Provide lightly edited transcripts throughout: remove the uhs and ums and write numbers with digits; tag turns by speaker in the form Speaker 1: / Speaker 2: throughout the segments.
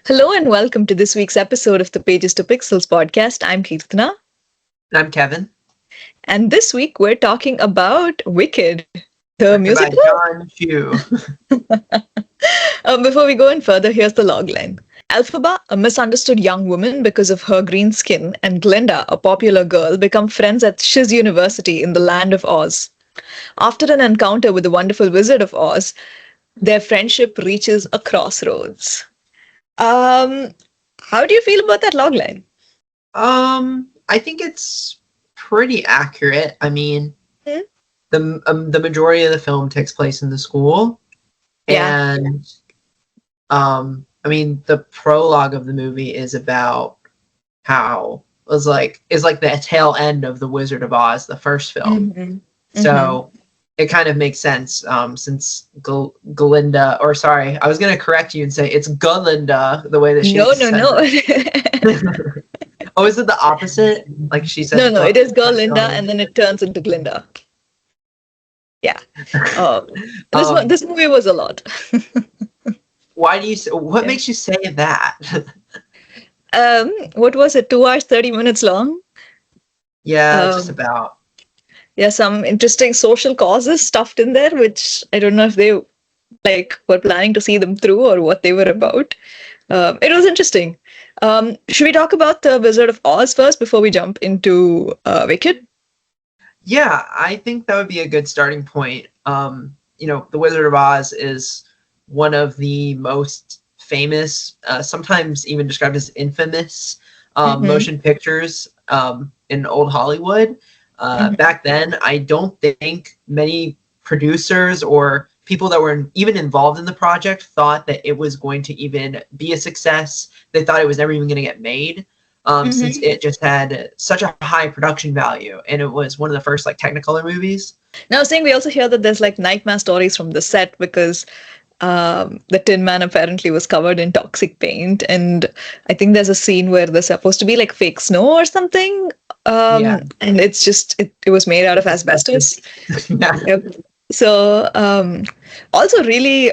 Speaker 1: Hello and welcome to this week's episode of the Pages to Pixels podcast. I'm Kirtana,
Speaker 2: I'm Kevin.
Speaker 1: and this week we're talking about Wicked, the
Speaker 2: Directed by
Speaker 1: musical.
Speaker 2: John Chu.
Speaker 1: Before we go in further, here's the logline. Elphaba, a misunderstood young woman because of her green skin, and Glinda, a popular girl, become friends at Shiz University in the land of Oz. After an encounter with the wonderful Wizard of Oz, their friendship reaches a crossroads. Um, how do you feel about that logline?
Speaker 2: I think it's pretty accurate. I mean,
Speaker 1: Hmm?
Speaker 2: the majority of the film takes place in the school,
Speaker 1: Yeah.
Speaker 2: and I mean, the prologue of the movie is about how is like the tail end of the Wizard of Oz, the first film.
Speaker 1: Mhm.
Speaker 2: So it kind of makes sense since Glinda, or sorry, I was going to correct you and say it's Galinda, the way that she
Speaker 1: No,
Speaker 2: has
Speaker 1: no,
Speaker 2: said
Speaker 1: no.
Speaker 2: it. Oh, is it the opposite? Like she said,
Speaker 1: No, it is Girl Linda, and then it turns into Glinda. Yeah. Um, this movie was a lot.
Speaker 2: Why do you? What
Speaker 1: Yeah.
Speaker 2: makes you say that?
Speaker 1: What was it? 2 hours, 30 minutes long.
Speaker 2: Yeah, just
Speaker 1: Um,
Speaker 2: about.
Speaker 1: yeah, some interesting social causes stuffed in there, which I don't know if they were planning to see them through or what they were about. It was interesting. Should we talk about the Wizard of Oz first before we jump into Wicked?
Speaker 2: Yeah, I think that would be a good starting point. The Wizard of Oz is one of the most famous, sometimes even described as infamous,
Speaker 1: Mm-hmm.
Speaker 2: motion pictures in old Hollywood.
Speaker 1: Mm-hmm.
Speaker 2: Back then, I don't think many producers or people that were even involved in the project thought that it was going to even be a success. They thought it was never even going to get made. Since
Speaker 1: Mm-hmm.
Speaker 2: it just had such a high production value, and it was one of the first like Technicolor movies.
Speaker 1: Now, saying we also hear that there's nightmare stories from the set because the Tin Man apparently was covered in toxic paint, and I think there's a scene where there's supposed to be fake snow or something,
Speaker 2: Yeah,
Speaker 1: and it's just it was made out of
Speaker 2: it's disgusting.
Speaker 1: asbestos.
Speaker 2: Yeah,
Speaker 1: Yep. So also really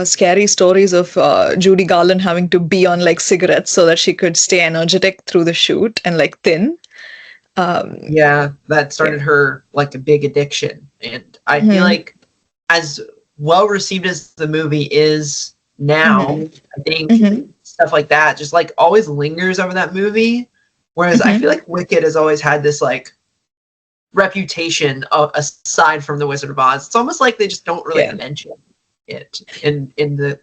Speaker 1: scary stories of Judy Garland having to be on cigarettes so that she could stay energetic through the shoot and thin. Um,
Speaker 2: yeah, that
Speaker 1: yeah.
Speaker 2: started her like a big addiction, and I feel
Speaker 1: Hmm.
Speaker 2: like as well received as the movie is now,
Speaker 1: Hmm.
Speaker 2: I think
Speaker 1: Hmm.
Speaker 2: stuff like that just like always lingers over that movie. Whereas I feel
Speaker 1: Hmm.
Speaker 2: like Wicked has always had this like reputation aside from the Wizard of Oz. It's almost like they just don't really
Speaker 1: Yeah.
Speaker 2: mention it in the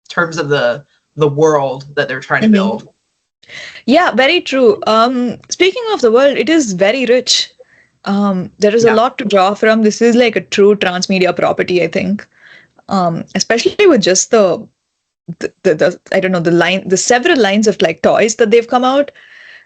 Speaker 2: terms of the world that they're trying to
Speaker 1: Hmm.
Speaker 2: build.
Speaker 1: Yeah, very true. Speaking of the world, it is very rich. There is a
Speaker 2: Yeah.
Speaker 1: lot to draw from. This is like a true transmedia property, I think. Especially with just the I don't know the several lines of toys that they've come out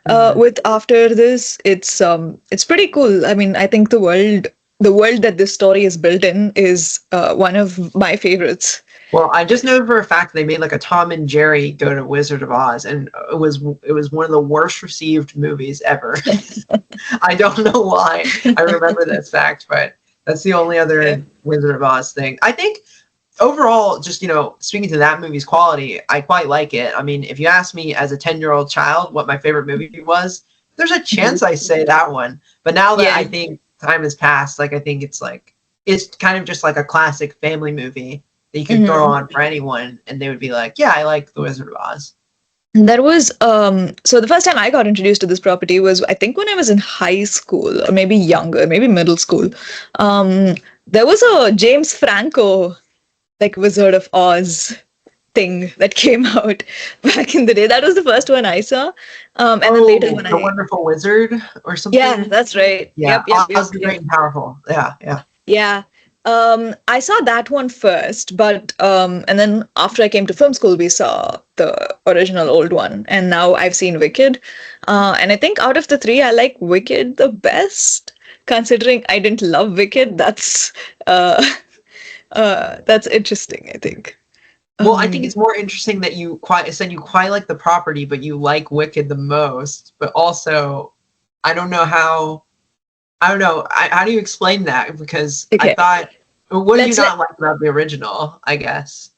Speaker 2: Mhm.
Speaker 1: with after this. It's pretty cool. I mean, I think the world that this story is built in is one of my favorites.
Speaker 2: Well, I just know for a fact they made like a Tom and Jerry go to Wizard of Oz, and it was one of the worst received movies ever. I don't know why I remember this fact, but that's the only
Speaker 1: Yeah.
Speaker 2: other Wizard of Oz thing. I think overall, just speaking to that movie's quality, I quite like it. I mean, if you ask me as a 10-year-old child what my favorite movie was, there's a chance I say that one. But now that
Speaker 1: Yeah.
Speaker 2: I think time has passed, like I think it's kind of just like a classic family movie that you could throw
Speaker 1: Mhm.
Speaker 2: on for anyone, and they would be like, "Yeah, I like The Wizard of Oz."
Speaker 1: There was so the first time I got introduced to this property was I think when I was in high school or maybe younger, maybe middle school. Um, there was a James Franco Wizard of Oz thing that came out back in the day. That was the first one I saw. And then later
Speaker 2: Oh,
Speaker 1: when
Speaker 2: The
Speaker 1: I
Speaker 2: Wonderful Wizard or
Speaker 1: yeah,
Speaker 2: something.
Speaker 1: that's right.
Speaker 2: Yeah,
Speaker 1: Yep, yep, yep,
Speaker 2: Oz the
Speaker 1: yep.
Speaker 2: Great and Powerful. Yeah, yeah.
Speaker 1: Yeah. I saw that one first, but and then after I came to film school, we saw the original old one, and now I've seen Wicked. And I think out of the three, I like Wicked the best, considering I didn't love Wicked. Uh, that's interesting, I think.
Speaker 2: Well, I think
Speaker 1: Um,
Speaker 2: it's more interesting that you quite said you quite like the property, but you like Wicked the most. But also, I don't know how. I don't know. How do you explain that? Because I
Speaker 1: okay,
Speaker 2: thought, what do you
Speaker 1: let's let
Speaker 2: not like about the original? I guess.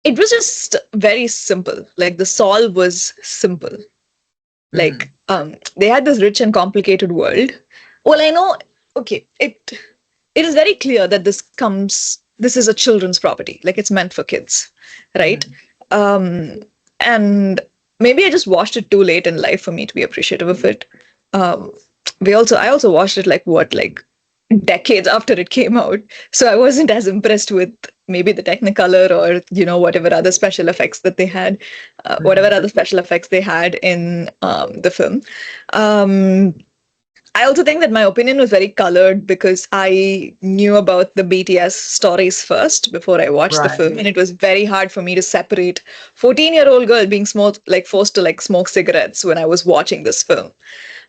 Speaker 1: it was just very simple. Like the solve was simple.
Speaker 2: Mm-hmm.
Speaker 1: Like they had this rich and complicated world. Well, I know. Okay, it is very clear that this is a children's property. Like it's meant for kids, right?
Speaker 2: Mm-hmm.
Speaker 1: Um, and maybe I just watched it too late in life for me to be appreciative of it. Um, I also watched it like decades after it came out, so I wasn't as impressed with maybe the Technicolor or whatever other special effects that they had,
Speaker 2: Mm-hmm.
Speaker 1: whatever other special effects they had in the film. Um, I also think that my opinion was very colored because I knew about the BTS stories first before I watched the
Speaker 2: Right.
Speaker 1: film, and it was very hard for me to separate 14-year-old girl being forced to like smoke cigarettes when I was watching this film.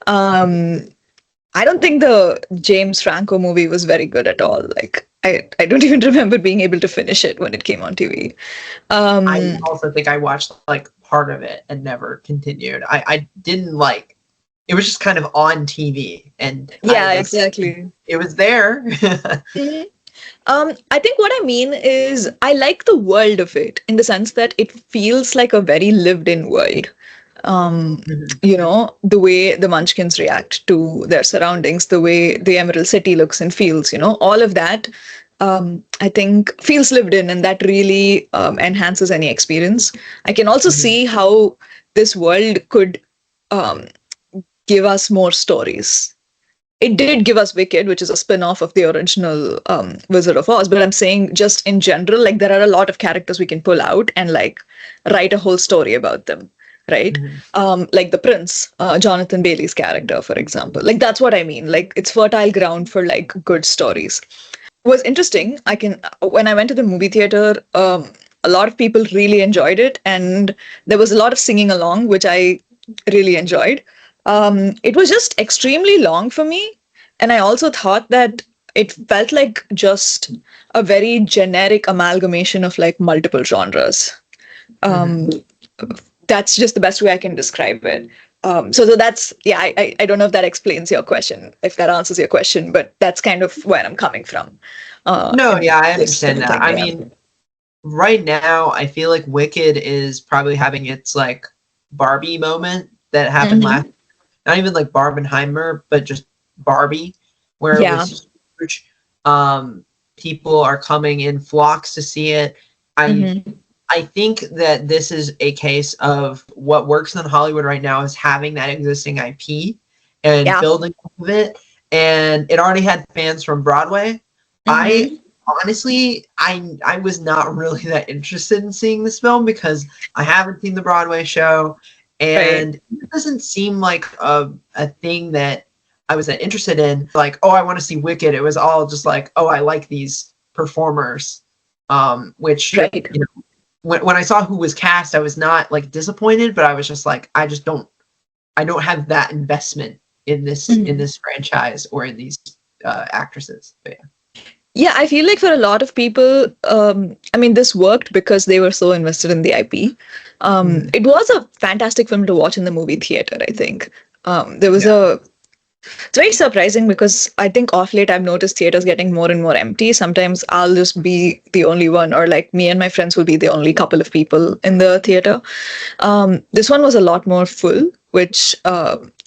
Speaker 1: Um, I don't think the James Franco movie was very good at all. Like I don't even remember being able to finish it when it came on TV.
Speaker 2: I
Speaker 1: Um,
Speaker 2: also think I watched like part of it and never continued. I didn't like it was just kind of on TV and I
Speaker 1: yeah,
Speaker 2: was
Speaker 1: exactly.
Speaker 2: it was there.
Speaker 1: Mhm. I think what I mean is I like the world of it in the sense that it feels like a very lived-in world. Um,
Speaker 2: Mhm.
Speaker 1: the way the Munchkins react to their surroundings, the way the Emerald City looks and feels, all of that, I think feels lived in, and that really enhances any experience. I can also
Speaker 2: Mhm.
Speaker 1: see how this world could um, give us more stories. It did give us Wicked, which is a spin-off of the original Wizard of Oz. But I'm saying just in general, like there are a lot of characters we can pull out and like write a whole story about them, right?
Speaker 2: Mhm.
Speaker 1: Like the Prince, Jonathan Bailey's character, for example. Like that's what I mean. Like it's fertile ground for like good stories. Was interesting. When I went to the movie theater, a lot of people really enjoyed it, and there was a lot of singing along, which I really enjoyed. It was just extremely long for me, and I also thought that it felt like just a very generic amalgamation of like multiple genres.
Speaker 2: Mhm.
Speaker 1: Um, that's just the best way I can describe it. So that's yeah. I don't know if that explains your question, if that answers your question, but that's kind of where I'm coming from.
Speaker 2: No,
Speaker 1: In
Speaker 2: yeah, I
Speaker 1: this sort
Speaker 2: understand
Speaker 1: of
Speaker 2: that.
Speaker 1: thing.
Speaker 2: I
Speaker 1: Yeah.
Speaker 2: mean, right now I feel like Wicked is probably having its like Barbie moment that happened last
Speaker 1: Hmm.
Speaker 2: not even like Barbenheimer, but just Barbie, where it
Speaker 1: Yeah.
Speaker 2: was huge. People are coming in flocks to see it. I
Speaker 1: Hmm.
Speaker 2: I think that this is a case of what works in Hollywood right now is having that existing IP and
Speaker 1: Yeah.
Speaker 2: building off of it. And it already had fans from Broadway. I
Speaker 1: Hmm.
Speaker 2: honestly, I was not really that interested in seeing this film because I haven't seen the Broadway show,
Speaker 1: Right.
Speaker 2: and it doesn't seem like a thing that I was that interested in. Like, oh, I want to see Wicked. It was all just like, oh, I like these performers, which
Speaker 1: Right.
Speaker 2: when I saw who was cast, I was not like disappointed, but I was just like, I don't have that investment in
Speaker 1: Mhm.
Speaker 2: this franchise or in these actresses. But yeah.
Speaker 1: Yeah, I feel like for a lot of people, I mean, this worked because they were so invested in the IP.
Speaker 2: Mhm.
Speaker 1: It was a fantastic film to watch in the movie theater, I think. There was
Speaker 2: Yeah.
Speaker 1: it's very surprising because I think off late I've noticed theaters getting more and more empty. Sometimes I'll just be the only one, or like me and my friends will be the only couple of people in the theater. This one was a lot more full, which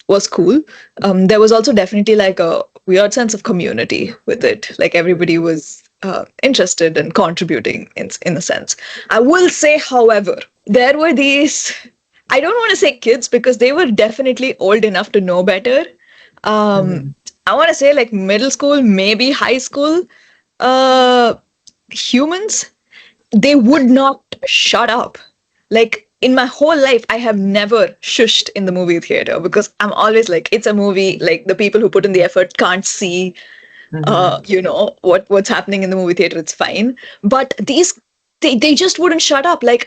Speaker 1: was cool. There was also definitely like a weird sense of community with it. Like everybody was interested and contributing in a sense. I will say, however, there were these. I don't want to say kids because they were definitely old enough to know better. Um,
Speaker 2: Mhm.
Speaker 1: I want to say like middle school, maybe high school. Uh, Humans, they would not shut up. Like in my whole life, I have never shushed in the movie theater because I'm always like, it's a movie. Like the people who put in the effort can't see,
Speaker 2: Mhm.
Speaker 1: what's happening in the movie theater. It's fine. But they just wouldn't shut up. Like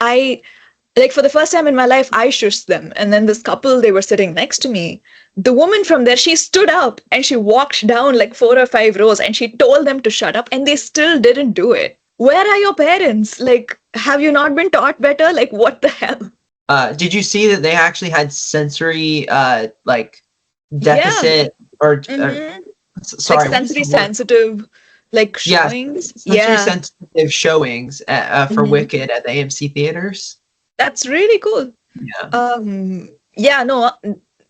Speaker 1: for the first time in my life, I shushed them. And then this couple, they were sitting next to me. The woman from there, she stood up and she walked down like 4 or 5 rows and she told them to shut up and they still didn't do it. Where are your parents? Like, have you not been taught better? Like, what the hell?
Speaker 2: Did you see that they actually had sensory like
Speaker 1: Yeah.
Speaker 2: deficit or
Speaker 1: Hmm. Like
Speaker 2: sorry, what is
Speaker 1: sensory
Speaker 2: the word?
Speaker 1: sensitive. like
Speaker 2: Yes,
Speaker 1: showings.
Speaker 2: sensory
Speaker 1: Yeah.
Speaker 2: sensitive showings for
Speaker 1: Mhm.
Speaker 2: Wicked at the AMC theaters.
Speaker 1: That's really cool.
Speaker 2: Yeah.
Speaker 1: Yeah, no,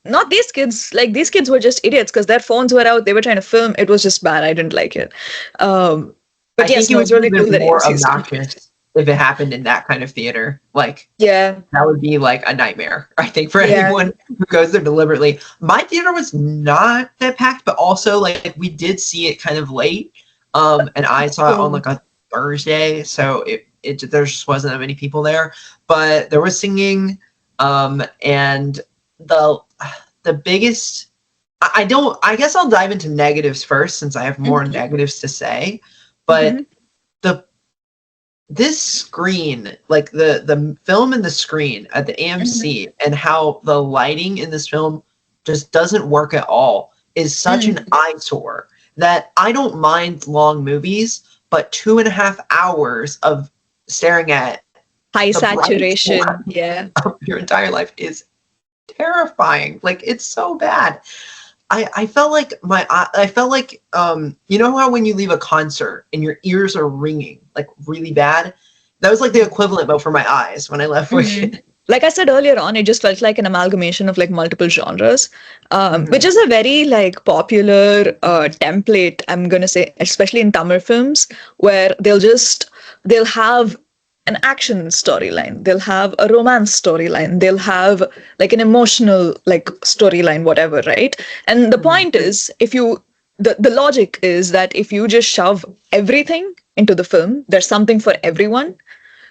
Speaker 1: not these kids. Like these kids were just idiots because their phones were out. They were trying to film. It was just bad. I didn't like it. Um, but
Speaker 2: I
Speaker 1: yes,
Speaker 2: think it
Speaker 1: no,
Speaker 2: would
Speaker 1: it's
Speaker 2: be
Speaker 1: really
Speaker 2: even
Speaker 1: cool that
Speaker 2: more
Speaker 1: AMC is doing it.
Speaker 2: obnoxious if it happened in that kind of theater. Like,
Speaker 1: Yeah,
Speaker 2: that would be like a nightmare, I think, for
Speaker 1: yeah.
Speaker 2: anyone who goes there deliberately. My theater was not that packed, but also like we did see it kind of late. And I saw it on
Speaker 1: Oh.
Speaker 2: like a Thursday, so it there just wasn't that many people there. But there was singing, and the the biggest I don't I guess I'll dive into negatives first since I have more
Speaker 1: Mhm,
Speaker 2: negatives to say. But
Speaker 1: mhm,
Speaker 2: the this screen, like the film and the screen at the
Speaker 1: mhm,
Speaker 2: AMC and how the lighting in this film just doesn't work at all is such an
Speaker 1: mhm.
Speaker 2: eyesore that I don't mind long movies, but 2.5 hours of staring at
Speaker 1: High
Speaker 2: the brightest
Speaker 1: saturation.
Speaker 2: one
Speaker 1: Yeah.
Speaker 2: of your entire life is terrifying. Like, it's so bad. I felt like I felt like you know how when you leave a concert and your ears are ringing like really bad? That was like the equivalent but for my eyes when I left
Speaker 1: Mhm.
Speaker 2: Wicked.
Speaker 1: Like I said earlier on, it just felt like an amalgamation of like multiple genres, which
Speaker 2: Mhm.
Speaker 1: is a very like popular template. I'm gonna say, especially in Tamil films, where they'll have an action storyline, they'll have a romance storyline, they'll have like an emotional like storyline, whatever, right? And the
Speaker 2: Mhm.
Speaker 1: point is, if you the logic is that if you just shove everything into the film, there's something for everyone,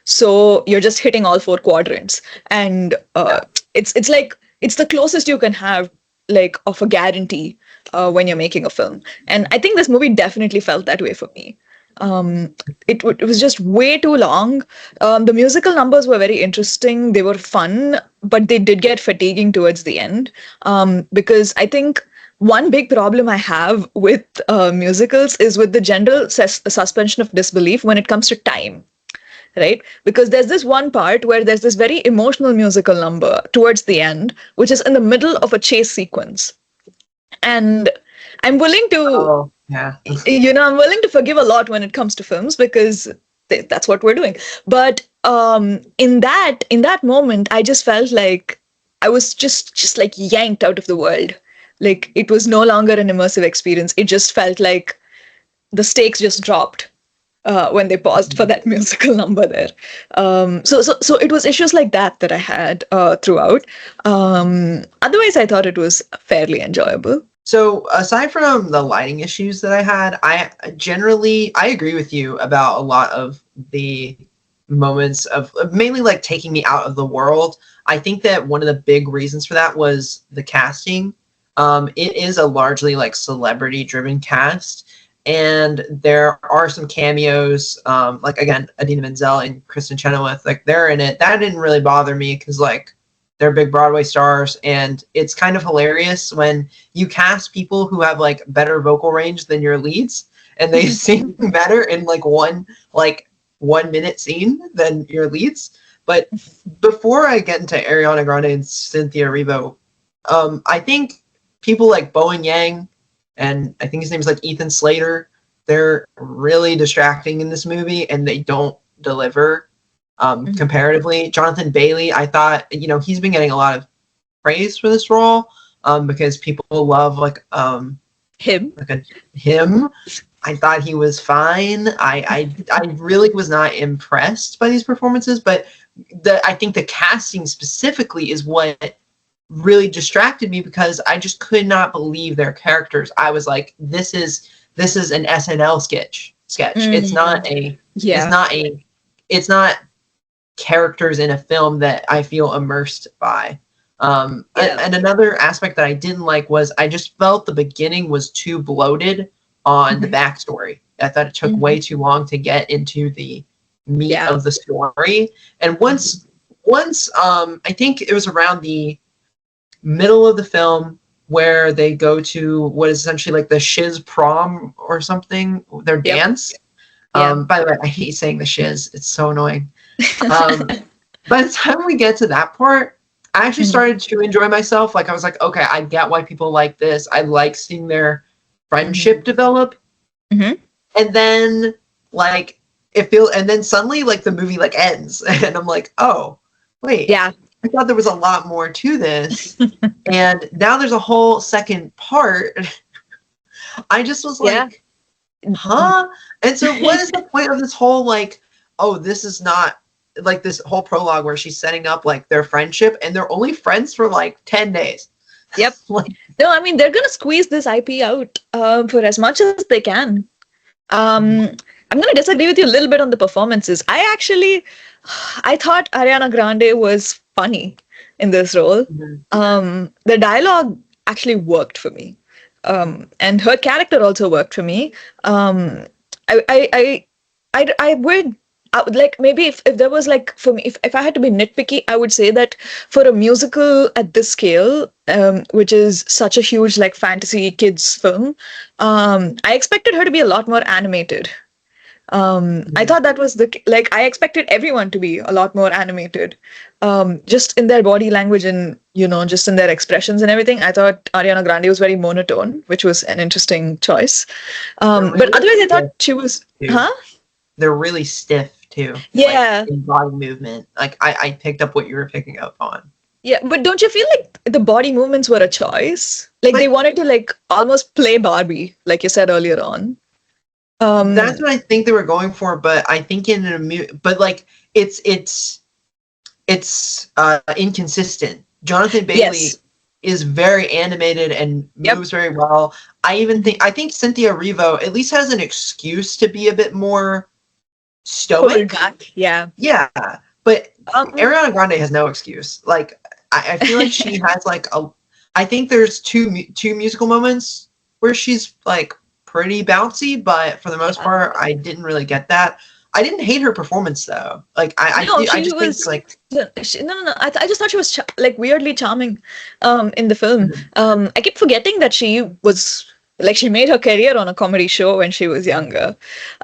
Speaker 1: so you're just hitting all four quadrants, and
Speaker 2: Yeah.
Speaker 1: it's like it's the closest you can have like of a guarantee when you're making a film. And I think this movie definitely felt that way for me. It was just way too long. The musical numbers were very interesting. They were fun, but they did get fatiguing towards the end. Because I think one big problem I have with musicals is with the general suspension of disbelief when it comes to time, right? Because there's this one part where there's this very emotional musical number towards the end, which is in the middle of a chase sequence. And I'm willing to,
Speaker 2: Oh, yeah.
Speaker 1: I'm willing to forgive a lot when it comes to films because that's what we're doing. But in that moment, I just felt like I was just like yanked out of the world. Like it was no longer an immersive experience. It just felt like the stakes just dropped when they paused for that musical number there. So it was issues like that I had throughout. Otherwise, I thought it was fairly enjoyable.
Speaker 2: So aside from the lighting issues that I had, I agree with you about a lot of the moments of mainly like taking me out of the world. I think that one of the big reasons for that was the casting. It is a largely like celebrity driven cast, and there are some cameos. Like again, Adina Menzel and Kristen Chenoweth, like they're in it. That didn't really bother me because like they're big Broadway stars, and it's kind of hilarious when you cast people who have like better vocal range than your leads, and they sing better in like 1 minute scene than your leads. But before I get into Ariana Grande and Cynthia Erivo, I think people like Bowen Yang and I think his name is like Ethan Slater, they're really distracting in this movie and they don't deliver comparatively. Jonathan Bailey, I thought, he's been getting a lot of praise for this role because people love
Speaker 1: Him.
Speaker 2: like a him. I thought he was fine. I really was not impressed by these performances, but I think the casting specifically is what really distracted me because I just could not believe their characters. I was like, this is an SNL sketch. It's not
Speaker 1: Mm,
Speaker 2: a it's
Speaker 1: yeah.
Speaker 2: not a it's not characters in a film that I feel immersed by.
Speaker 1: Yeah.
Speaker 2: And another aspect that I didn't like was I just felt the beginning was too bloated on the
Speaker 1: Mhm,
Speaker 2: backstory. I thought it took way
Speaker 1: mhm.
Speaker 2: too long to get into the meat
Speaker 1: Yeah.
Speaker 2: of the story. And
Speaker 1: Mhm,
Speaker 2: once I think it was around the middle of the film where they go to what is essentially like the shiz prom or something, their
Speaker 1: yep.
Speaker 2: dance.
Speaker 1: Yeah.
Speaker 2: By the way, I hate saying the shiz. It's so annoying. Um, by the time we get to that part, I actually
Speaker 1: Mhm,
Speaker 2: started to enjoy myself. Like I was like, okay, I get why people like this. I like seeing their friendship
Speaker 1: mhm,
Speaker 2: develop.
Speaker 1: mhm.
Speaker 2: and then like and then suddenly like the movie like ends, and I'm like, oh wait,
Speaker 1: Yeah.
Speaker 2: I thought there was a lot more to this, and now there's a whole second part. I just was
Speaker 1: Yeah.
Speaker 2: like, huh? And so what is the point of this whole like, oh, this is not like this whole prologue where she's setting up like their friendship and they're only friends for like 10 days.
Speaker 1: Yep.
Speaker 2: Like,
Speaker 1: No, I mean they're gonna squeeze this IP out for as much as they can. I'm gonna disagree with you a little bit on the performances. I thought Ariana Grande was funny in this role.
Speaker 2: mhm.
Speaker 1: The dialogue actually worked for me, and her character also worked for me. Um, I would. I would like maybe if there was like for me if I had to be nitpicky I would say that for a musical at this scale which is such a huge like fantasy kids film I expected her to be a lot more animated. I thought that was like I expected everyone to be a lot more animated, just in their body language and just in their expressions and everything. I thought Ariana Grande was very monotone, which was an interesting choice.
Speaker 2: They're
Speaker 1: But
Speaker 2: really
Speaker 1: otherwise, I thought
Speaker 2: stiff
Speaker 1: she was,
Speaker 2: too.
Speaker 1: huh?
Speaker 2: They're really stiff too.
Speaker 1: Yeah,
Speaker 2: Like in body movement. Like I picked up what you were picking up on.
Speaker 1: yeah. But don't you feel like the body movements were a choice? Like they
Speaker 2: Like
Speaker 1: wanted to like almost play Barbie, like you said earlier on.
Speaker 2: that's
Speaker 1: Um,
Speaker 2: what I think they were going for, but I think but like it's inconsistent. Jonathan Bailey
Speaker 1: yes.
Speaker 2: is very animated and
Speaker 1: Yep.
Speaker 2: moves very well. I think Cynthia Erivo at least has an excuse to be a bit more
Speaker 1: Pulled
Speaker 2: stoic.
Speaker 1: back. Yeah.
Speaker 2: Yeah, but
Speaker 1: Um,
Speaker 2: Ariana Grande has no excuse. Like I feel like she has like a. I think there's two musical moments where she's like pretty bouncy, but for the most
Speaker 1: yeah.
Speaker 2: part, I didn't really get that. I didn't hate her performance though. Like
Speaker 1: No,
Speaker 2: I
Speaker 1: she
Speaker 2: just think
Speaker 1: was.
Speaker 2: like
Speaker 1: No. I just thought she was like weirdly charming, in the film.
Speaker 2: mhm,
Speaker 1: I keep forgetting that she was like she made her career on a comedy show when she was younger.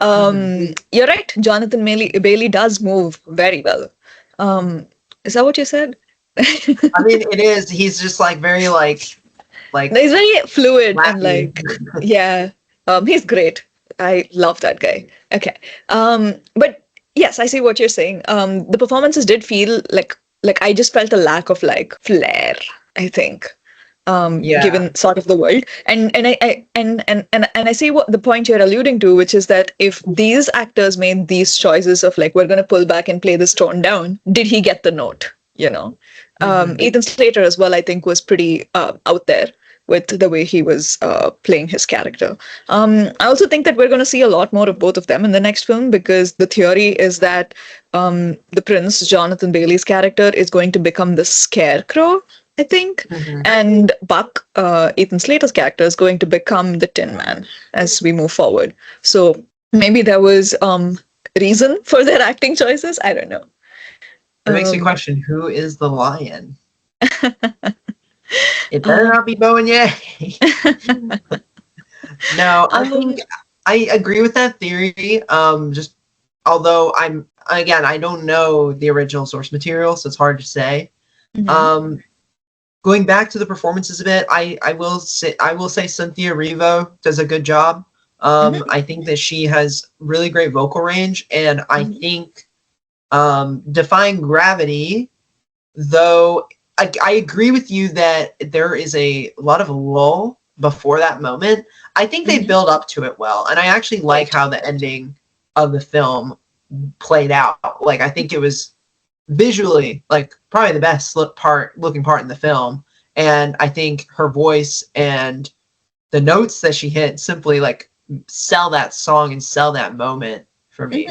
Speaker 2: mhm.
Speaker 1: You're right. Bailey does move very well. Is that what you said?
Speaker 2: I mean, it is. He's just like very like
Speaker 1: No, he's very fluid and
Speaker 2: wacky.
Speaker 1: like, yeah, he's great. I love that guy. Okay. But yes, I see what you're saying. The performances did feel like I just felt a lack of like flair, I think.
Speaker 2: Yeah.
Speaker 1: Given sort of the world. And I see what the point you're alluding to, which is that if these actors made these choices of like we're gonna pull back and play this tone down, did he get the note?
Speaker 2: Mhm.
Speaker 1: Ethan Slater as well, I think, was pretty out there with the way he was playing his character. I also think that we're going to see a lot more of both of them in the next film because the theory is that the prince, Jonathan Bailey's character, is going to become the scarecrow, I think,
Speaker 2: Mhm.
Speaker 1: and Buck, Ethan Slater's character, is going to become the Tin Man as we move forward. So maybe there was reason for their acting choices. I don't know.
Speaker 2: It makes me
Speaker 1: Um,
Speaker 2: question who is the lion. It better
Speaker 1: um,
Speaker 2: not be Bo and Ye. No, I
Speaker 1: um,
Speaker 2: think I agree with that theory. Just although I don't know the original source material, so it's hard to say.
Speaker 1: mhm,
Speaker 2: Um, Going back to the performances a bit, I will say Cynthia Erivo does a good job.
Speaker 1: mhm,
Speaker 2: I think that she has really great vocal range, and I
Speaker 1: mhm,
Speaker 2: think Defying Gravity, though I agree with you that there is a lot of lull before that moment. I think they
Speaker 1: mhm.
Speaker 2: build up to it well, and I actually like
Speaker 1: Right.
Speaker 2: how the ending of the film played out. Like I think it was visually like probably the best looking part in the film, and I think her voice and the notes that she hit simply like sell that song and sell that moment for me.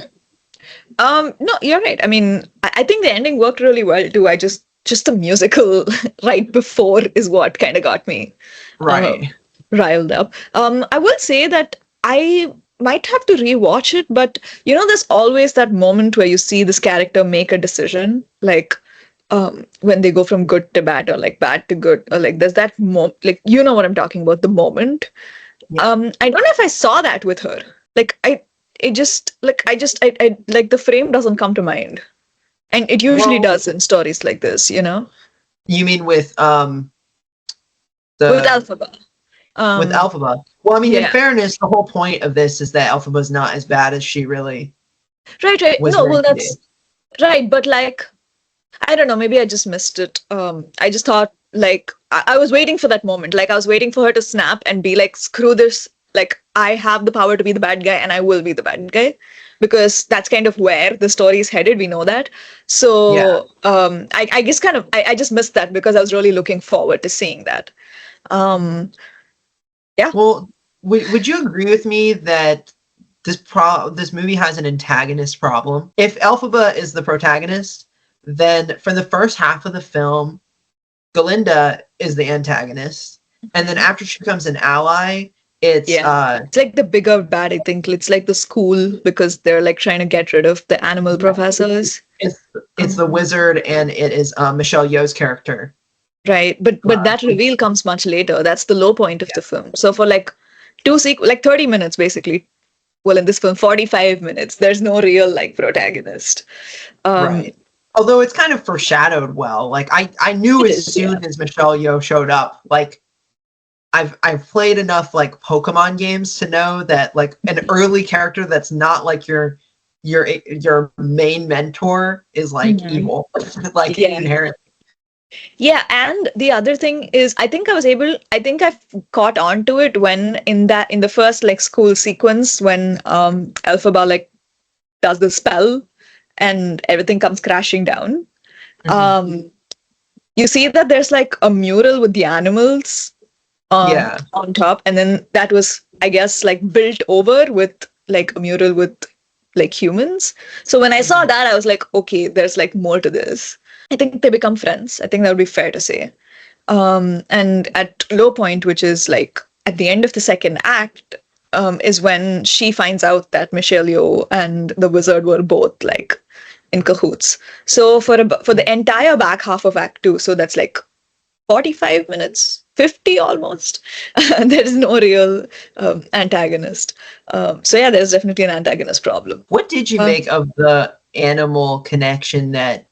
Speaker 1: Mhm. No, you're right. I mean, I think the ending worked really well too. Just the musical right before is what kind of got me uh,
Speaker 2: Right.
Speaker 1: riled up. I will say that I might have to rewatch it, but there's always that moment where you see this character make a decision, like when they go from good to bad or like bad to good, or like there's that like you know what I'm talking about, the moment.
Speaker 2: Yeah.
Speaker 1: I don't know if I saw that with her. Like I like the frame doesn't come to mind. And it usually
Speaker 2: Well,
Speaker 1: does in stories like this.
Speaker 2: you mean with
Speaker 1: With
Speaker 2: the
Speaker 1: Alphaba.
Speaker 2: with Elphaba. Well, I mean, in
Speaker 1: Yeah.
Speaker 2: fairness, the whole point of this is that Elphaba's not as bad as she really
Speaker 1: Right, right.
Speaker 2: was
Speaker 1: No, well,
Speaker 2: meant to be.
Speaker 1: that's right. But like, I don't know, maybe I just missed it. I just thought like I was waiting for that moment. Like I was waiting for her to snap and be like, screw this. Like I have the power to be the bad guy and I will be the bad guy because that's kind of where the story is headed. We know that.
Speaker 2: Yeah.
Speaker 1: So I guess kind of I just missed that because I was really looking forward to seeing that. Um, yeah.
Speaker 2: Well, would you agree with me that this movie has an antagonist problem? If Elphaba is the protagonist, then for the first half of the film, Galinda is the antagonist, and then after she becomes an ally, it's
Speaker 1: Yeah. It's like the bigger bad, I think. It's like the school because they're like trying to get rid of the animal professors.
Speaker 2: it's it's the wizard, and it is Michelle Yeoh's character.
Speaker 1: Right. But that reveal comes much later. That's the low point of the film. So for like like 30 minutes basically. Well, in this film, 45 minutes, there's no real like protagonist. Um
Speaker 2: Right. Although it's kind of foreshadowed well. Like I knew
Speaker 1: it
Speaker 2: as
Speaker 1: is, yeah.
Speaker 2: soon as Michelle Yeoh showed up, like I've played enough like Pokemon games to know that like an early character that's not like your main mentor is like
Speaker 1: Mhm.
Speaker 2: evil. Like
Speaker 1: Yeah.
Speaker 2: inherently.
Speaker 1: Yeah, and the other thing is I think I've caught on to it when in the first like school sequence when Elphaba like does the spell and everything comes crashing down.
Speaker 2: Mhm.
Speaker 1: Um you see that there's like a mural with the animals
Speaker 2: Yeah.
Speaker 1: on top, and then that was I guess like built over with like a mural with like humans. So when I saw
Speaker 2: Mhm.
Speaker 1: that I was like, okay, there's like more to this. I think they become friends. I think that would be fair to say. And at low point, which is like at the end of the second act, is when she finds out that Michelle Yeoh and the wizard were both like in cahoots. So for the entire back half of Act Two, so that's like 45 minutes, 50 almost. There is no real antagonist. So yeah, there's definitely an antagonist problem.
Speaker 2: What did you
Speaker 1: Uh,
Speaker 2: make of the animal connection that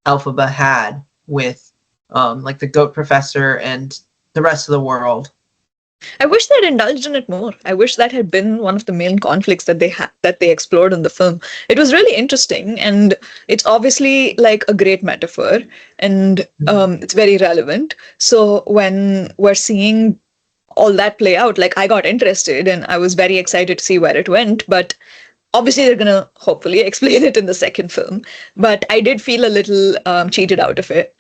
Speaker 2: Elphaba had with like the goat professor and the rest of the world?
Speaker 1: I wish they'd indulged in it more. I wish that had been one of the main conflicts that they explored in the film. It was really interesting, and it's obviously like a great metaphor, and it's very relevant. So when we're seeing all that play out, like I got interested, and I was very excited to see where it went. But obviously, they're gonna hopefully explain it in the second film. But I did feel a little cheated out of it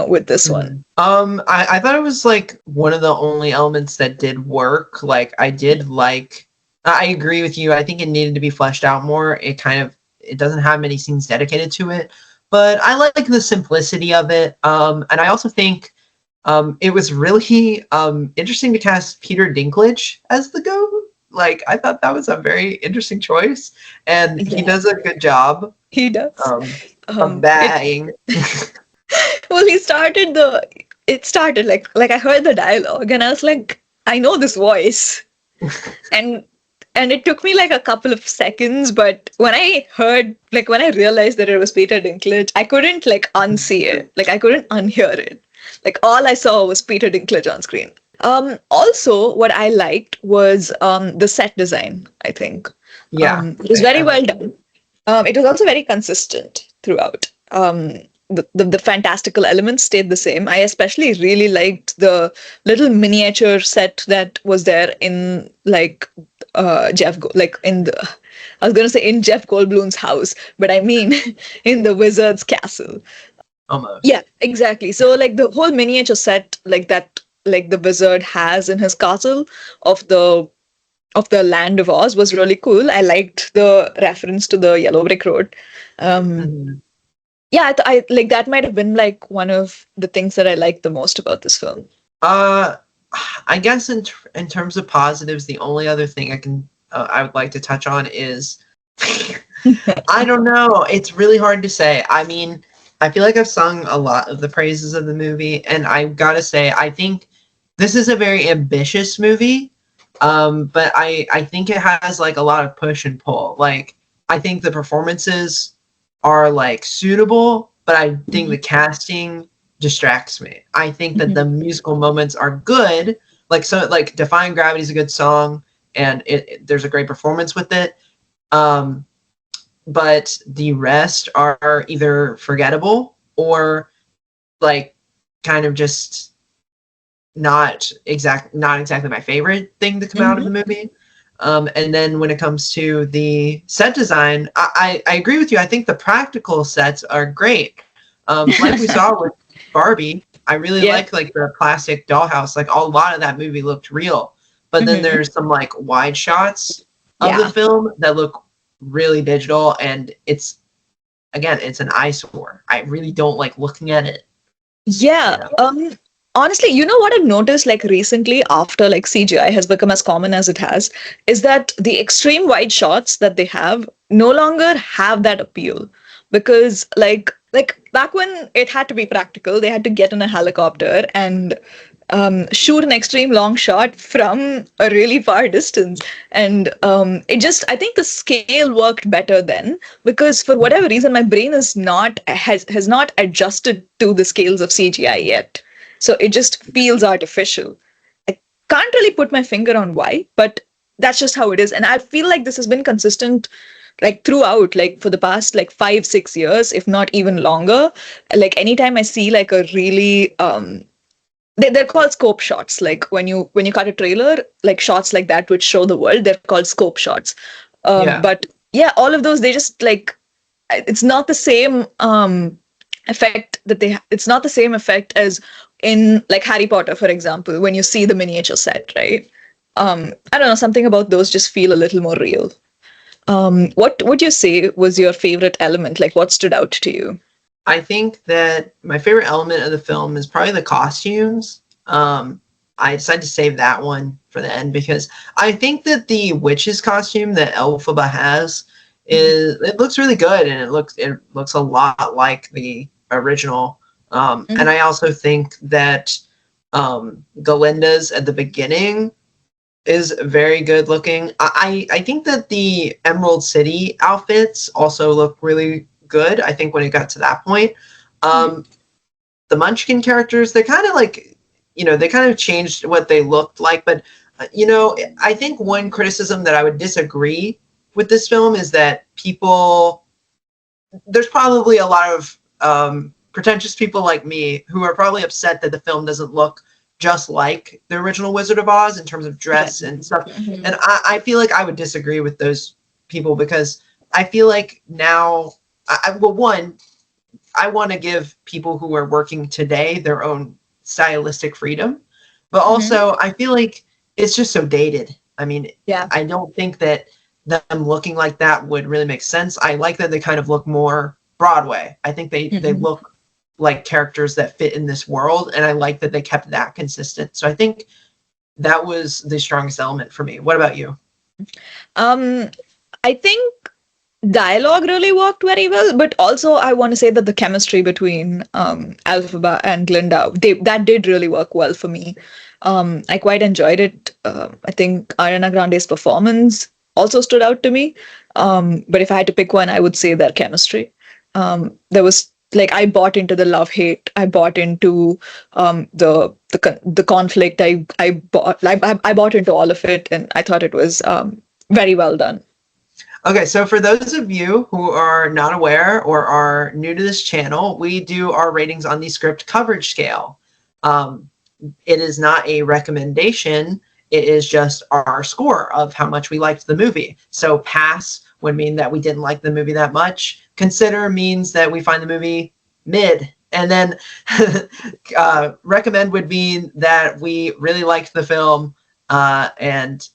Speaker 1: with this one.
Speaker 2: Mhm. I thought it was like one of the only elements that did work. Like I did like I agree with you. I think it needed to be fleshed out more. It doesn't have many scenes dedicated to it, but I like the simplicity of it. And I also think it was really interesting to cast Peter Dinklage as the goat. Like I thought that was a very interesting choice, and he
Speaker 1: Yeah,
Speaker 2: does a good job
Speaker 1: he does.
Speaker 2: of
Speaker 1: It
Speaker 2: that.
Speaker 1: well, it started like I heard the dialogue and I was like, I know this voice. And it took me like a couple of seconds, but when I realized that it was Peter Dinklage, I couldn't like unsee it. Like I couldn't unhear it. Like all I saw was Peter Dinklage on screen. Also what I liked was the set design, I think.
Speaker 2: Yeah,
Speaker 1: It was very well done. It was also very consistent throughout. The fantastical elements stayed the same. I especially really liked the little miniature set that was there in like like in the I was gonna say in Jeff Goldblum's house, but I mean in the wizard's castle.
Speaker 2: almost.
Speaker 1: Yeah, exactly. So like the whole miniature set like that like the wizard has in his castle of the land of Oz was really cool. I liked the reference to the yellow brick road. Um,
Speaker 2: Mhm.
Speaker 1: yeah, I like that might have been like one of the things that I liked the most about this film.
Speaker 2: Uh, I guess in terms of positives, the only other thing I would like to touch on is I don't know. It's really hard to say. I mean, I feel like I've sung a lot of the praises of the movie, and I've got to say, I think this is a very ambitious movie. But I think it has like a lot of push and pull. Like I think the performances are like suitable, but I think the casting distracts me. I think that the musical moments are good, like Defying Gravity is a good song, and there's a great performance with it. But the rest are either forgettable or like kind of just not exactly my favorite thing to come out of the movie. And then when it comes to the set design, I agree with you. I think the practical sets are great. Like we saw with Barbie, I really like the classic dollhouse. Like a lot of that movie looked real. But then there's some like wide shots of the film that look really digital, and it's an eyesore. I really don't like looking at it.
Speaker 1: Yeah. Honestly, you know what I've noticed like recently after like CGI has become as common as it has, is that the extreme wide shots that they have no longer have that appeal. Because like back when it had to be practical, they had to get in a helicopter and shoot an extreme long shot from a really far distance. And I think the scale worked better then, because for whatever reason, my brain has not adjusted to the scales of CGI yet. So it just feels artificial. I can't really put my finger on why, but that's just how it is. And I feel like this has been consistent like throughout, like for the past like 5-6 years, if not even longer. Like anytime I see like a really they're called scope shots. Like when you cut a trailer, like shots like that which show the world, they're called scope shots. But yeah, all of those, they just like, it's not the same effect it's not the same effect as in like Harry Potter, for example, when you see the miniature set, right? I don't know, something about those just feel a little more real. What would you say was your favorite element? Like what stood out to you?
Speaker 2: I think that my favorite element of the film is probably the costumes. I decided to save that one for the end because I think that the witch's costume that Elphaba has it looks really good, and it looks a lot like the original. And I also think that Galinda's at the beginning is very good looking. I think that the Emerald City outfits also look really good. I think when it got to that point, the Munchkin characters, they're kind of like, they kind of changed what they looked like. But, I think one criticism that I would disagree with this film is that there's probably a lot of pretentious people like me who are probably upset that the film doesn't look just like the original Wizard of Oz in terms of dress and stuff. And I feel like I would disagree with those people because I feel like now, I want to give people who are working today their own stylistic freedom, but also I feel like it's just so dated. I mean, I don't think that them looking like that would really make sense. I like that they kind of look more Broadway. I think they look like characters that fit in this world, and I like that they kept that consistent. So I think that was the strongest element for me. What about you?
Speaker 1: I think dialogue really worked very well, but also I want to say that the chemistry between Elphaba and Glinda, that did really work well for me. I quite enjoyed it. I think Ariana Grande's performance also stood out to me. But if I had to pick one, I would say their chemistry. There was like, I bought into the love hate. I bought into the conflict. I bought into all of it, and I thought it was very well done.
Speaker 2: Okay, so for those of you who are not aware or are new to this channel, we do our ratings on the script coverage scale. It is not a recommendation. It is just our score of how much we liked the movie. So pass would mean that we didn't like the movie that much. Consider means that we find the movie mid. And then recommend would mean that we really liked the film and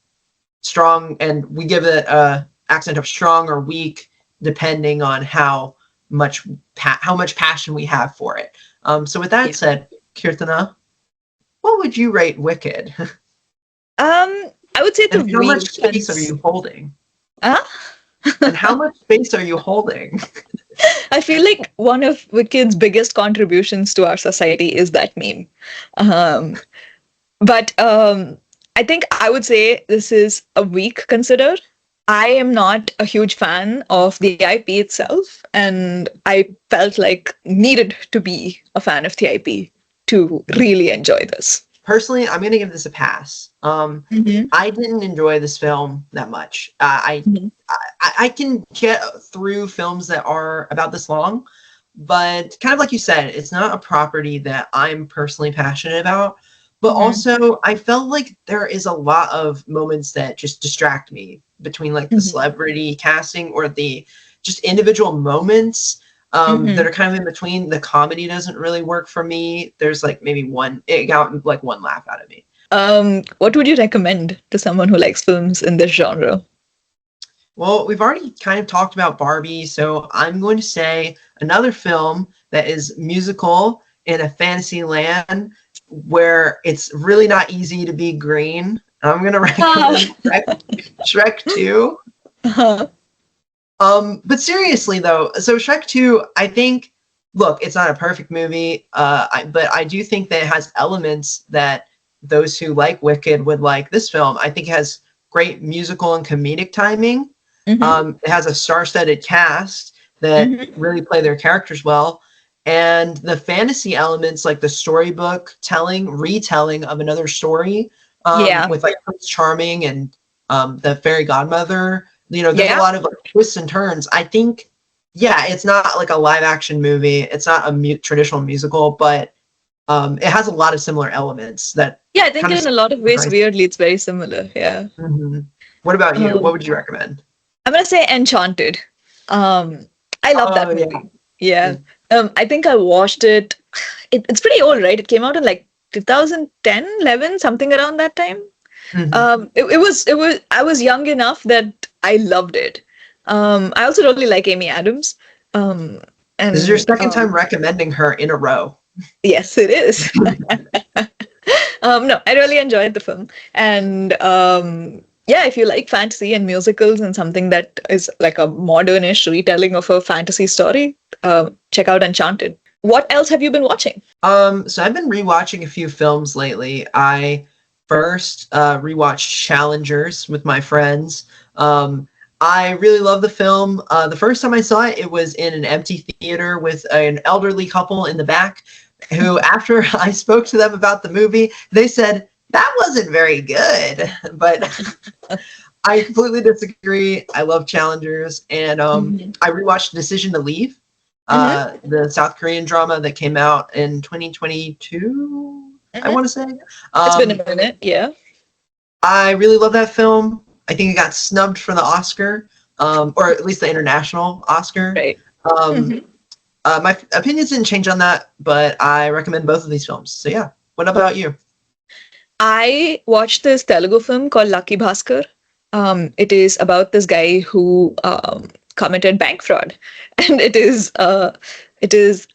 Speaker 2: strong, and we give it a accent of strong or weak depending on how much passion we have for it. So with that said, Kirtana, what would you rate Wicked?
Speaker 1: I would say
Speaker 2: how much space are you holding? And how much space are you holding?
Speaker 1: I feel like one of Wicked's biggest contributions to our society is that meme. But I think I would say this is a weak consider. I am not a huge fan of the IP itself, and I felt like needed to be a fan of the IP to really enjoy this.
Speaker 2: personally, I'm gonna give this a pass.
Speaker 1: Mm-hmm.
Speaker 2: I didn't enjoy this film that much.
Speaker 1: Mm-hmm.
Speaker 2: I can get through films that are about this long, but kind of like you said, it's not a property that I'm personally passionate about. But also, I felt like there is a lot of moments that just distract me between like the
Speaker 1: Mm-hmm.
Speaker 2: celebrity casting or the just individual moments that
Speaker 1: Mm-hmm.
Speaker 2: are kind of in between. The comedy doesn't really work for me. There's like maybe one, it got like one laugh out of me.
Speaker 1: What would you recommend to someone who likes films in this genre?
Speaker 2: Well, we've already kind of talked about Barbie, so I'm going to say another film that is musical in a fantasy land where it's really not easy to be green. I'm going to
Speaker 1: Wow.
Speaker 2: recommend Shrek 2.
Speaker 1: Uh-huh.
Speaker 2: But seriously though, so Shrek 2, I think, look, it's not a perfect movie, but I do think that it has elements that those who like Wicked would like this film. I think it has great musical and comedic timing.
Speaker 1: Mm-hmm.
Speaker 2: It has a star-studded cast that
Speaker 1: Mm-hmm.
Speaker 2: really play their characters well. And the fantasy elements, like the storybook retelling of another story,
Speaker 1: Yeah.
Speaker 2: with like Prince Charming and the fairy godmother. There's a
Speaker 1: Yeah.
Speaker 2: lot of like twists and turns. I think, yeah, it's not like a live action movie. It's not a traditional musical, but it has a lot of similar elements that
Speaker 1: Yeah, I think
Speaker 2: kind of
Speaker 1: in a lot of ways,
Speaker 2: surprise.
Speaker 1: weirdly, it's very similar. Yeah.
Speaker 2: Mhm. What about you? What
Speaker 1: Um,
Speaker 2: would you recommend?
Speaker 1: I'm gonna say Enchanted. Um, I love that
Speaker 2: Oh yeah.
Speaker 1: movie. Yeah. I think I watched it. It's pretty old, right? It came out in like 2010, 11, something around that time.
Speaker 2: Mhm.
Speaker 1: It was. I was young enough that I loved it. I also really like Amy Adams. Um,
Speaker 2: This is your
Speaker 1: and
Speaker 2: second time recommending her in a row.
Speaker 1: yes, it is. No, I really enjoyed the film, and yeah, if you like fantasy and musicals and something that is like a modernish retelling of a fantasy story, check out Enchanted. What else have you been watching?
Speaker 2: So I've been rewatching a few films lately. I first rewatched Challengers with my friends. I really love the film. The first time I saw it, it was in an empty theater with an elderly couple in the back who, after I spoke to them about the movie, they said, that wasn't very good. But I completely disagree. I love Challengers. And
Speaker 1: Mm-hmm.
Speaker 2: I rewatched Decision to Leave,
Speaker 1: Mm-hmm.
Speaker 2: the South Korean drama that came out in 2022, I
Speaker 1: Mm-hmm.
Speaker 2: want to say.
Speaker 1: It's been a
Speaker 2: Um,
Speaker 1: minute, yeah.
Speaker 2: I really love that film. I think it got snubbed for the Oscar, or at least the international Oscar.
Speaker 1: Right.
Speaker 2: Um,
Speaker 1: Mm-hmm.
Speaker 2: my opinions didn't change on that, but I recommend both of these films. So yeah, what about you?
Speaker 1: I watched this Telugu film called Lucky Bhaskar. It is about this guy who committed bank fraud, and it is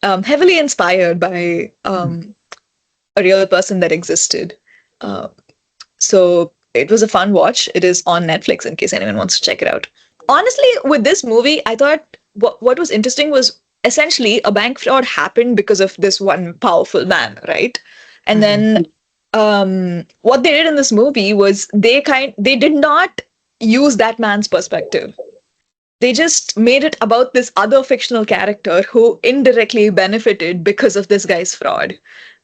Speaker 1: heavily inspired by a real person that existed. Uh, so it was a fun watch. It is on Netflix in case anyone wants to check it out. Honestly, with this movie, I thought what was interesting was essentially a bank fraud happened because of this one powerful man, right? And
Speaker 2: Mhm.
Speaker 1: then what they did in this movie was they did not use that man's perspective. They just made it about this other fictional character who indirectly benefited because of this guy's fraud.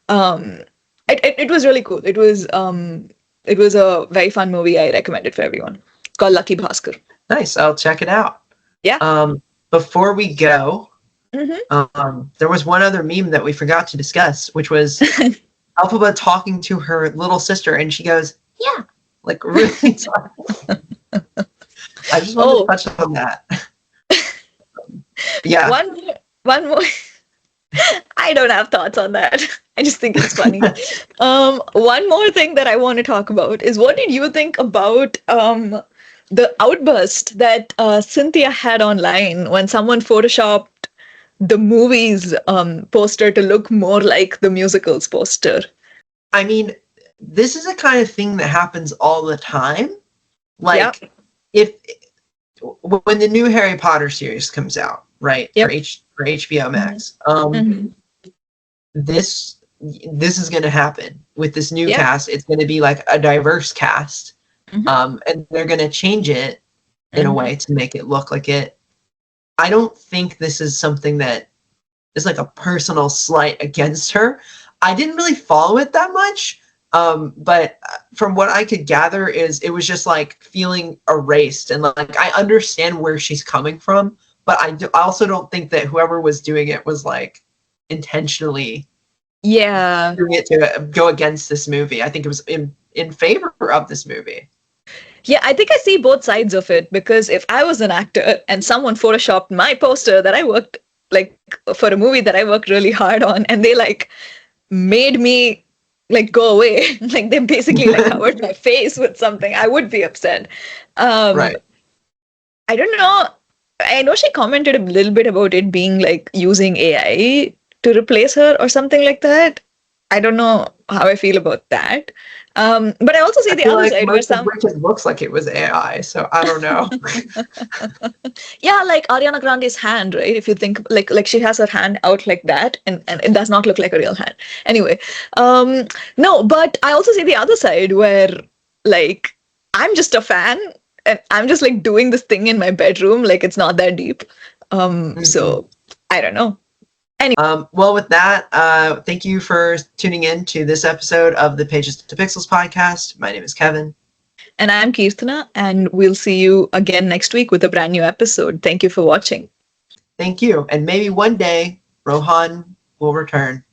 Speaker 1: Um, it was really cool. It was a very fun movie. I recommend it for everyone. It's called Lucky Bhaskar.
Speaker 2: Nice, I'll check it out.
Speaker 1: Yeah.
Speaker 2: Before we go,
Speaker 1: Hmm.
Speaker 2: there was one other meme that we forgot to discuss, which was Alphaba talking to her little sister, and she goes, "Yeah," like really. I just wanted to
Speaker 1: Oh,
Speaker 2: touch on that. Yeah.
Speaker 1: one more. I don't have thoughts on that. I just think it's funny. One more thing that I want to talk about is what did you think about the outburst that Cynthia had online when someone photoshopped the movie's poster to look more like the musical's poster?
Speaker 2: I mean, this is a kind of thing that happens all the time.
Speaker 1: Yeah.
Speaker 2: Like, if when the new Harry Potter series comes out, right,
Speaker 1: Yep.
Speaker 2: for HBO Max,
Speaker 1: Hmm.
Speaker 2: this is going to happen with this new
Speaker 1: Yeah.
Speaker 2: cast. It's going to be like a diverse cast,
Speaker 1: Hmm.
Speaker 2: and they're going to change it in a
Speaker 1: Hmm.
Speaker 2: way to make it look like it. I don't think this is something that is like a personal slight against her. I didn't really follow it that much, But from what I could gather is it was just like feeling erased, and like I understand where she's coming from, but I also don't think that whoever was doing it was like intentionally
Speaker 1: Yeah.
Speaker 2: doing it to go against this movie. I think it was in favor of this movie.
Speaker 1: Yeah, I think I see both sides of it because if I was an actor and someone photoshopped my poster that I worked like for a movie that I worked really hard on and they like made me like go away, like they basically like covered my face with something, I would be upset. Um
Speaker 2: Right.
Speaker 1: I don't know. I know she commented a little bit about it being like using AI to replace her or something like that. I don't know how I feel about that. But I also see
Speaker 2: I
Speaker 1: the
Speaker 2: feel
Speaker 1: other
Speaker 2: like
Speaker 1: side where
Speaker 2: most of
Speaker 1: some,
Speaker 2: which it looks like it was AI, so I don't know.
Speaker 1: yeah, like Ariana Grande's hand, right? If you think like she has her hand out like that, and it does not look like a real hand. Anyway, no, but I also see the other side where like I'm just a fan and I'm just like doing this thing in my bedroom, like it's not that deep.
Speaker 2: Mhm.
Speaker 1: So I don't know. Anyway,
Speaker 2: Well, with that, thank you for tuning in to this episode of the Pages to Pixels podcast. My name is Kevin.
Speaker 1: and I'm Kirtana, and we'll see you again next week with a brand new episode. Thank you for watching.
Speaker 2: Thank you. And maybe one day Rohan will return.